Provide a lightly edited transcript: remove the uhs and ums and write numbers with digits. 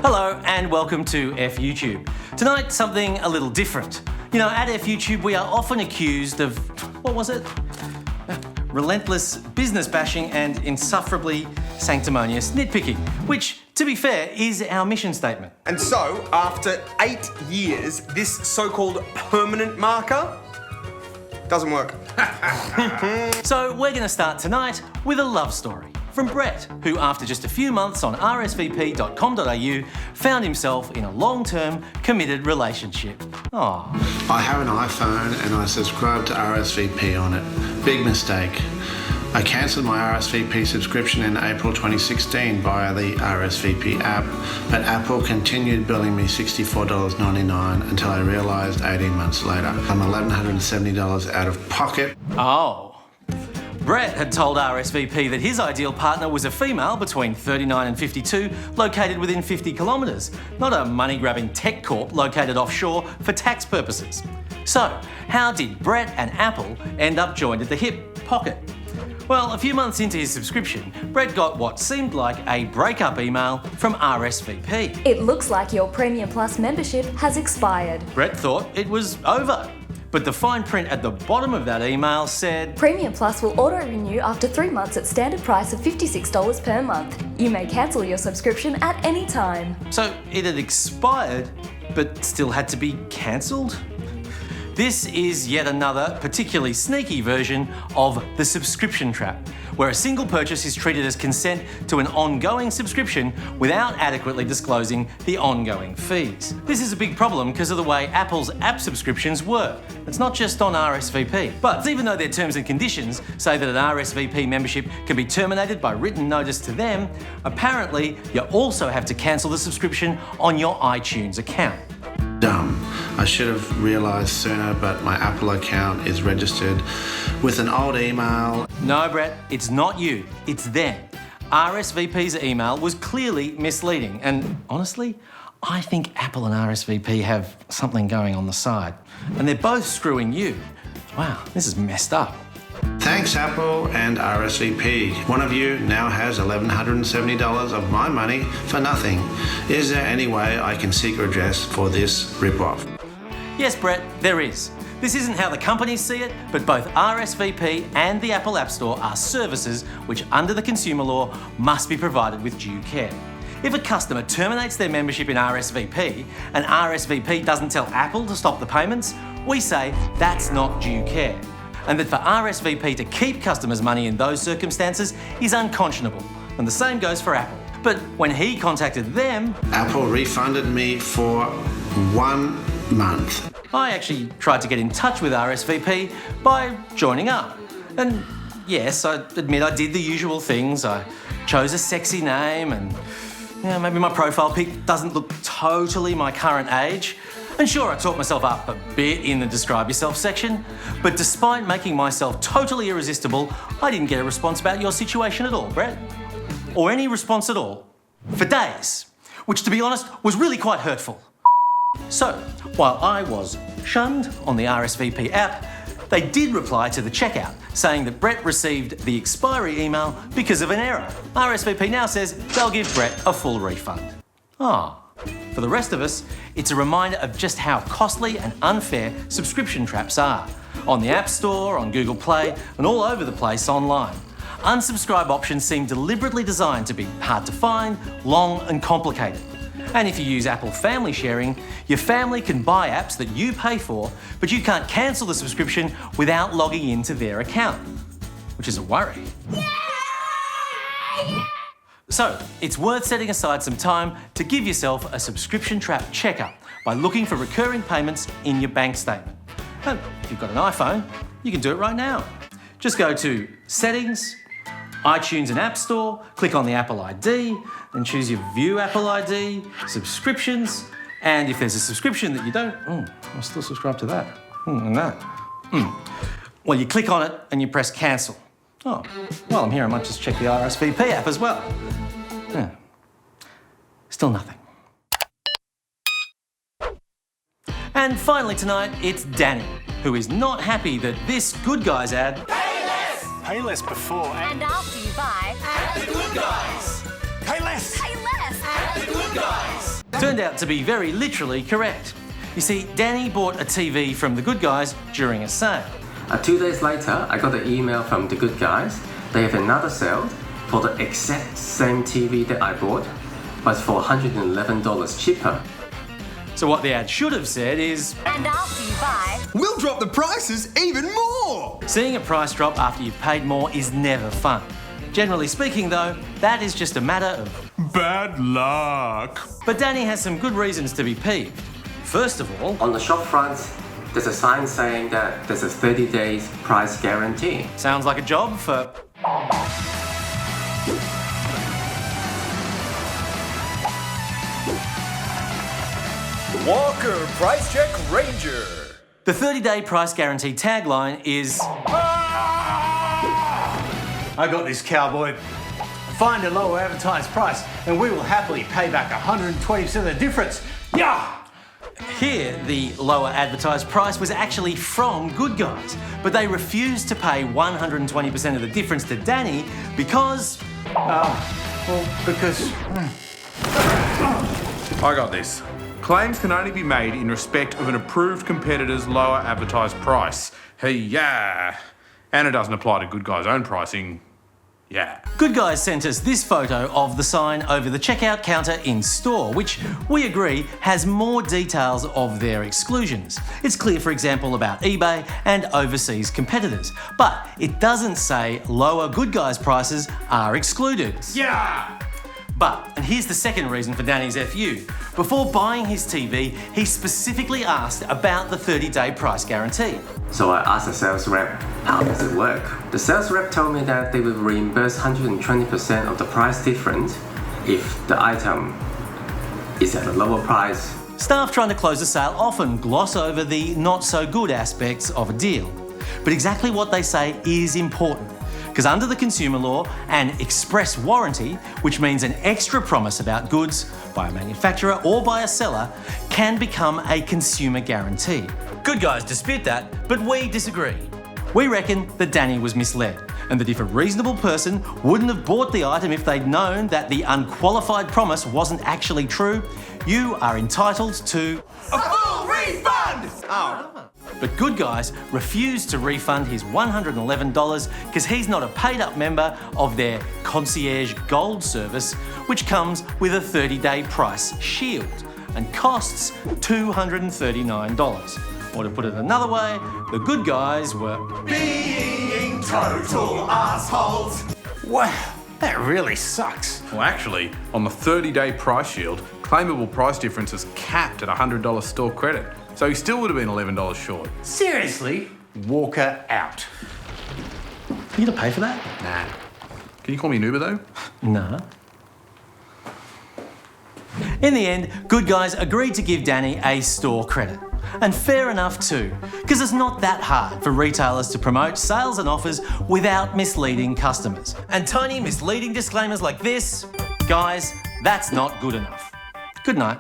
Hello and welcome to F YouTube. Tonight, something a little different. You know, at F YouTube, we are often accused of, what was it? Relentless business bashing and insufferably sanctimonious nitpicking, which, to be fair, is our mission statement. And so, after 8 years, this so-called permanent marker doesn't work. So we're going to start tonight with a love story from Brett, who after just a few months on rsvp.com.au found himself in a long-term committed relationship. Aww. I have an iPhone and I subscribe to RSVP on it. Big mistake. I cancelled my RSVP subscription in April 2016 via the RSVP app, but Apple continued billing me $64.99 until I realised 18 months later I'm $1,170 out of pocket. Oh. Brett had told RSVP that his ideal partner was a female between 39 and 52, located within 50 kilometres, not a money-grabbing tech corp located offshore for tax purposes. So, how did Brett and Apple end up joined at the hip pocket? Well, a few months into his subscription, Brett got what seemed like a breakup email from RSVP. It looks like your Premium Plus membership has expired. Brett thought it was over. But the fine print at the bottom of that email said, Premium Plus will auto-renew after 3 months at standard price of $56 per month. You may cancel your subscription at any time. So it had expired, but still had to be cancelled? This is yet another particularly sneaky version of the subscription trap, where a single purchase is treated as consent to an ongoing subscription without adequately disclosing the ongoing fees. This is a big problem because of the way Apple's app subscriptions work. It's not just on RSVP. But even though their terms and conditions say that an RSVP membership can be terminated by written notice to them, apparently you also have to cancel the subscription on your iTunes account. Dumb. I should have realised sooner, but my Apple account is registered with an old email. No, Brett, it's not you, it's them. RSVP's email was clearly misleading, and honestly, I think Apple and RSVP have something going on the side, and they're both screwing you. Wow, this is messed up. Thanks, Apple and RSVP. One of you now has $1,170 of my money for nothing. Is there any way I can seek redress for this rip-off? Yes, Brett, there is. This isn't how the companies see it, but both RSVP and the Apple App Store are services which, under the consumer law, must be provided with due care. If a customer terminates their membership in RSVP and RSVP doesn't tell Apple to stop the payments, we say that's not due care, and that for RSVP to keep customers' money in those circumstances is unconscionable, and the same goes for Apple. But when he contacted them, Apple refunded me for 1 month. I actually tried to get in touch with RSVP by joining up. And yes, I admit I did the usual things. I chose a sexy name and maybe my profile pic doesn't look totally my current age. And sure, I talked myself up a bit in the describe yourself section, but despite making myself totally irresistible, I didn't get a response about your situation at all, Brett. Or any response at all. For days. Which, to be honest, was really quite hurtful. So, while I was shunned on the RSVP app, they did reply to the checkout, saying that Brett received the expiry email because of an error. RSVP now says they'll give Brett a full refund. Ah. For the rest of us, it's a reminder of just how costly and unfair subscription traps are. On the App Store, on Google Play, and all over the place online. Unsubscribe options seem deliberately designed to be hard to find, long and complicated. And if you use Apple Family Sharing, your family can buy apps that you pay for, but you can't cancel the subscription without logging into their account, which is a worry. So, it's worth setting aside some time to give yourself a subscription trap checkup by looking for recurring payments in your bank statement. And if you've got an iPhone, you can do it right now. Just go to Settings, iTunes and App Store, click on the Apple ID, then choose your View Apple ID, Subscriptions, and if there's a subscription that you don't, I'll still subscribe to that, and that. Well, you click on it and you press Cancel. Oh, while I'm here, I might just check the RSVP app as well. Yeah. Still nothing. And finally tonight, it's Danny, who is not happy that this Good Guys ad Pay less! Pay less before And after you buy at the Good Guys. Pay less! Pay less! At the Good Guys. turned out to be very literally correct. You see, Danny bought a TV from the Good Guys during a sale. 2 days later, I got an email from the Good Guys. They have another sale for the exact same TV that I bought, but for $111 cheaper. So what the ad should have said is, And after you buy, We'll drop the prices even more! seeing a price drop after you've paid more is never fun. Generally speaking though, that is just a matter of Bad luck. But Danny has some good reasons to be peeved. First of all, On the shop front, there's a sign saying that there's a 30 days price guarantee. sounds like a job for... Walker Price Check Ranger. The 30-day price guarantee tagline is, I got this, cowboy. Find a lower advertised price and we will happily pay back 120% of the difference. Yeah! here the lower advertised price was actually from Good Guys, but they refused to pay 120% of the difference to Danny because... Because... I got this. Claims can only be made in respect of an approved competitor's lower advertised price. Hey, yeah. And it doesn't apply to Good Guy's own pricing. Yeah. Good Guys sent us this photo of the sign over the checkout counter in store, which we agree has more details of their exclusions. It's clear, for example, about eBay and overseas competitors, but it doesn't say lower Good Guys prices are excluded. Yeah! But, and here's the second reason for Danny's FU. Before buying his TV, he specifically asked about the 30-day price guarantee. So I asked the sales rep, how does it work? The sales rep told me that they will reimburse 120% of the price difference if the item is at a lower price. Staff trying to close a sale often gloss over the not-so-good aspects of a deal. But exactly what they say is important. Because under the consumer law, an express warranty, which means an extra promise about goods by a manufacturer or by a seller, can become a consumer guarantee. Good Guys dispute that, but we disagree. We reckon that Danny was misled, and that if a reasonable person wouldn't have bought the item if they'd known that the unqualified promise wasn't actually true, you are entitled to A full refund! Oh. But Good Guys refused to refund his $111 because he's not a paid-up member of their Concierge Gold service, which comes with a 30-day price shield and costs $239. Or to put it another way, the Good Guys were Being total assholes. Wow, that really sucks. Well, actually, on the 30-day price shield, claimable price difference is capped at $100 store credit. So he still would have been $11 short. Seriously? Walker out. You gonna pay for that? Nah. Can you call me an Uber though? No. In the end, Good Guys agreed to give Danny a store credit. And fair enough too, because it's not that hard for retailers to promote sales and offers without misleading customers. And tiny misleading disclaimers like this, guys, that's not good enough. Good night.